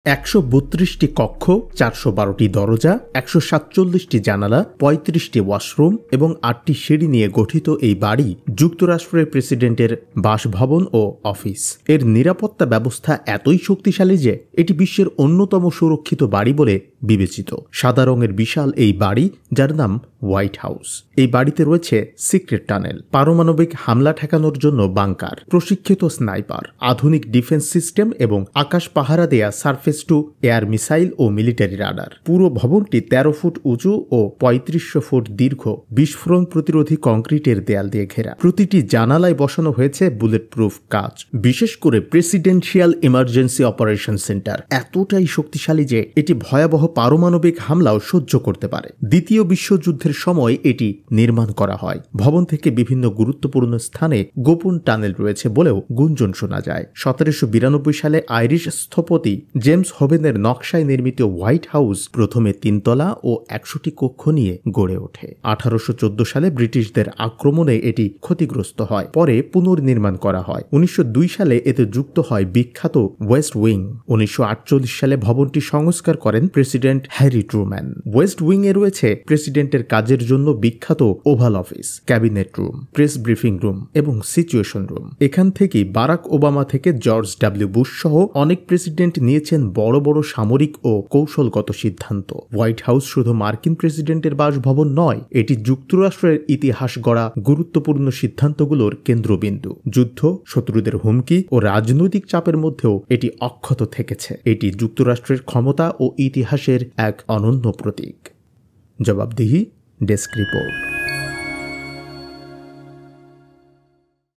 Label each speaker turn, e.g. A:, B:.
A: ১৩২টি কক্ষ, ৪১২টি দরজা, ১৪৭টি জানালা, ৩৫টি ওয়াশরুম এবং ৮টি সিঁড়ি নিয়ে গঠিত এই বাড়ি যুক্তরাষ্ট্রের প্রেসিডেন্টের বাসভবন ও অফিস। এর নিরাপত্তা ব্যবস্থা এতই শক্তিশালী যে এটি বিশ্বের অন্যতম সুরক্ষিত বাড়ি বলে বিবেচিত। সাদা রঙের বিশাল এই বাড়ি, যার নাম হোয়াইট হাউস। এই বাড়িতে রয়েছে সিক্রেট টানেল, পারমাণবিক হামলা ঠেকানোর জন্য বাংকার, প্রশিক্ষিত স্নাইপার, আধুনিক ডিফেন্স সিস্টেম এবং আকাশ পাহারা দেয়া সারফেস টু এয়ার মিসাইল ও মিলিটারি রাডার। পুরো ভবনটি ১৩ ফুট উঁচু ও ৩৫০০ ফুট দীর্ঘ বিস্ফোরণ প্রতিরোধী কংক্রিটের দেয়াল দিয়ে ঘেরা। প্রতিটি জানালায় বসানো হয়েছে বুলেট প্রুফ কাঁচ। বিশেষ করে প্রেসিডেন্সিয়াল ইমার্জেন্সি অপারেশন সেন্টার এতটাই শক্তিশালী যে এটি ভয়াবহ পারমাণবিক হামলাও সহ্য করতে পারে। দ্বিতীয় বিশ্বযুদ্ধের সময় এটি নির্মাণ করা হয়। ভবন থেকে বিভিন্ন গুরুত্বপূর্ণ স্থানে গোপন টানেল রয়েছে বলেও গুঞ্জন শোনা যায়। ১৭৯২ সালে আইরিশ স্থপতি জেমস হোভেনের নকশায় নির্মিত হোয়াইট হাউস প্রথমে ৩ তলা ও ১০০টি কক্ষ নিয়ে গড়ে ওঠে। ১৮১৪ সালে ব্রিটিশদের আক্রমণে এটি ক্ষতিগ্রস্ত হয়, পরে পুনর্নির্মাণ করা হয়। ১৯০২ সালে এতে যুক্ত হয় বিখ্যাত ওয়েস্ট উইং। ১৯৪৮ সালে ভবনটি সংস্কার করেন president Harry Truman. West Wing এ রয়েছে প্রেসিডেন্টের কাজের জন্য বিখ্যাত Oval Office, cabinet room, press briefing room এবং সিচুয়েশন রুম। এখান থেকেই বারাক ওবামা থেকে জর্জ ডব্লিউ বুশ সহ অনেক প্রেসিডেন্ট নিয়েছেন বড় বড় সামরিক ও কৌশলগত সিদ্ধান্ত। হোয়াইট হাউস শুধু মার্কিন প্রেসিডেন্টের বাসভবন নয়, এটি যুক্তরাষ্ট্রের ইতিহাস গড়া গুরুত্বপূর্ণ সিদ্ধান্তগুলোর কেন্দ্রবিন্দু। যুদ্ধ, শত্রুদের হুমকি ও রাজনৈতিক চাপের মধ্যেও এটি অক্ষত থেকেছে। এটি যুক্তরাষ্ট্রের ক্ষমতা ও ইতিহাসের এক অনন্য প্রতীক। জবাবদিহি ডেস্ক রিপোর্ট।